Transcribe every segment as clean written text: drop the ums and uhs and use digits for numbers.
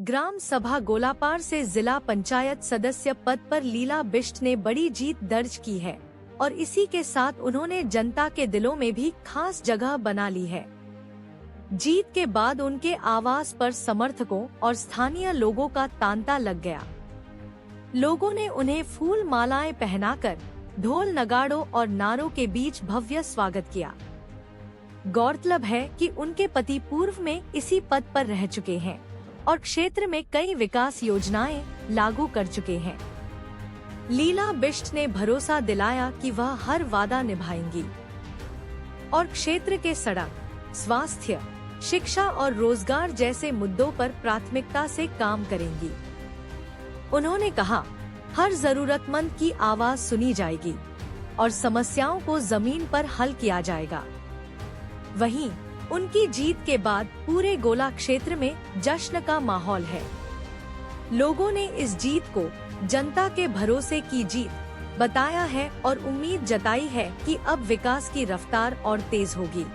ग्राम सभा गोलापार से जिला पंचायत सदस्य पद पर लीला बिष्ट ने बड़ी जीत दर्ज की है और इसी के साथ उन्होंने जनता के दिलों में भी खास जगह बना ली है। जीत के बाद उनके आवास पर समर्थकों और स्थानीय लोगों का तांता लग गया। लोगों ने उन्हें फूल मालाएं पहनाकर ढोल नगाड़ों और नारों के बीच भव्य स्वागत किया। गौरतलब है कि उनके पति पूर्व में इसी पद पर रह चुके हैं और क्षेत्र में कई विकास योजनाएं लागू कर चुके हैं। लीला बिष्ट ने भरोसा दिलाया कि वह हर वादा निभाएंगी और क्षेत्र के सड़क, स्वास्थ्य, शिक्षा और रोजगार जैसे मुद्दों पर प्राथमिकता से काम करेंगी। उन्होंने कहा, हर जरूरतमंद की आवाज सुनी जाएगी और समस्याओं को जमीन पर हल किया जाएगा। वहीं उनकी जीत के बाद पूरे गोला क्षेत्र में जश्न का माहौल है। लोगों ने इस जीत को जनता के भरोसे की जीत बताया है और उम्मीद जताई है कि अब विकास की रफ्तार और तेज होगी।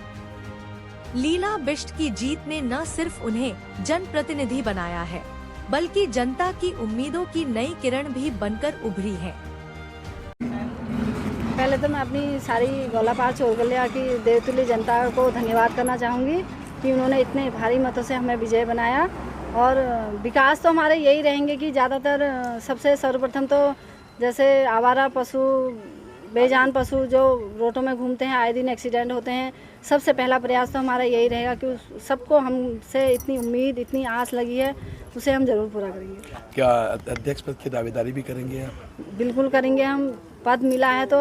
लीला बिष्ट की जीत ने न सिर्फ उन्हें जनप्रतिनिधि बनाया है, बल्कि जनता की उम्मीदों की नई किरण भी बनकर उभरी है। पहले तो मैं अपनी सारी गोलापार चोरगलिया की देवतुल्य जनता को धन्यवाद करना चाहूँगी कि उन्होंने इतने भारी मतों से हमें विजय बनाया। और विकास तो हमारे यही रहेंगे कि ज़्यादातर सबसे सर्वप्रथम तो जैसे आवारा पशु, बेजान पशु जो रोडों में घूमते हैं, आए दिन एक्सीडेंट होते हैं, सबसे पहला प्रयास तो हमारा यही रहेगा कि सबको हमसे इतनी उम्मीद, इतनी आस लगी है, उसे हम ज़रूर पूरा करेंगे। क्या अध्यक्ष पद की दावेदारी भी करेंगे आप? बिल्कुल करेंगे। हम पद मिला है तो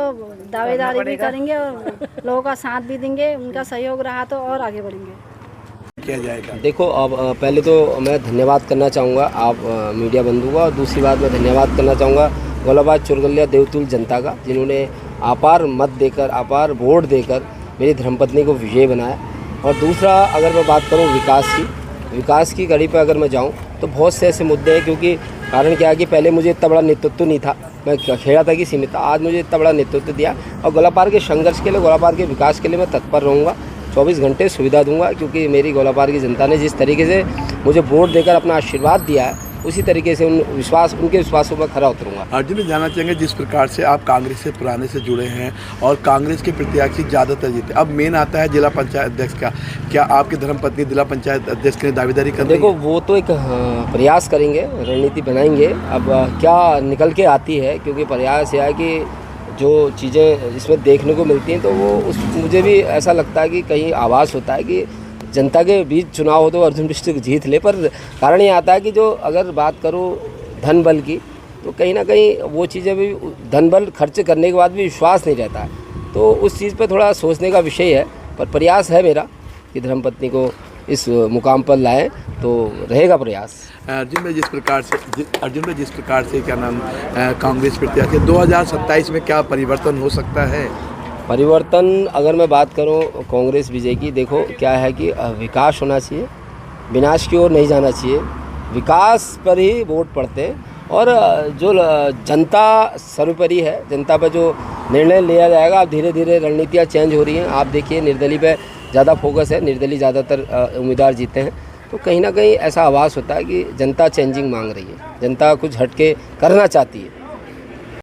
दावेदारी भी करेंगे और लोगों का साथ भी देंगे। उनका सहयोग रहा तो और आगे बढ़ेंगे। किया जाएगा। देखो, अब पहले तो मैं धन्यवाद करना चाहूँगा आप मीडिया बंधु का, और दूसरी बात मैं धन्यवाद करना चाहूँगा गोलाबार चोरगलिया देवतुल्य जनता का, जिन्होंने अपार मत देकर, अपार वोट देकर मेरी धर्मपत्नी को विजय बनाया। और दूसरा, अगर मैं बात करूँ विकास की कड़ी पर अगर मैं जाऊँ तो बहुत से ऐसे मुद्दे हैं, क्योंकि कारण क्या है कि पहले मुझे इतना बड़ा नेतृत्व नहीं था, मैं खेड़ा था कि सीमित था। आज मुझे इतना बड़ा नेतृत्व दिया और गोलापार के संघर्ष के लिए, गोलापार के विकास के लिए मैं तत्पर रहूँगा, 24 घंटे सुविधा दूंगा, क्योंकि मेरी गोलापार की जनता ने जिस तरीके से मुझे वोट देकर अपना आशीर्वाद दिया है, उसी तरीके से उनके विश्वासों पर खरा उतरूंगा। अर्जुन जी, जानना चाहेंगे जिस प्रकार से आप कांग्रेस से पुराने से जुड़े हैं और कांग्रेस के प्रत्याशी ज़्यादातर जीते, अब मेन आता है जिला पंचायत अध्यक्ष का, क्या आपकी धर्मपत्नी जिला पंचायत अध्यक्ष की दावेदारी कर? देखो, वो तो एक प्रयास करेंगे, रणनीति बनाएंगे, अब क्या निकल के आती है, क्योंकि प्रयास यह है कि जो चीज़ें इसमें देखने को मिलती हैं तो वो मुझे भी ऐसा लगता है कि कहीं आभास होता है कि जनता के बीच चुनाव हो तो अर्जुन बिष्ट जीत ले। पर कारण ये आता है कि जो अगर बात करो धन बल की, तो कहीं ना कहीं वो चीज़ें भी, धन बल खर्च करने के बाद भी विश्वास नहीं रहता है, तो उस चीज़ पे थोड़ा सोचने का विषय है। पर प्रयास है मेरा कि धर्मपत्नी को इस मुकाम पर लाएं, तो रहेगा प्रयास। अर्जुन में जिस प्रकार से क्या नाम कांग्रेस प्रत्याशी 2027 में क्या परिवर्तन हो सकता है? परिवर्तन अगर मैं बात करूं कांग्रेस विजय की, देखो क्या है कि विकास होना चाहिए, विनाश की ओर नहीं जाना चाहिए। विकास पर ही वोट पड़ते हैं और जो जनता सर्वोपरि है, जनता पर जो निर्णय लिया जाएगा। अब धीरे धीरे रणनीतियाँ चेंज हो रही हैं। आप देखिए, निर्दलीय पे ज़्यादा फोकस है, निर्दलीय ज़्यादातर उम्मीदवार जीते हैं, तो कहीं ना कहीं ऐसा आभास होता है कि जनता चेंजिंग मांग रही है, जनता कुछ हटके करना चाहती है।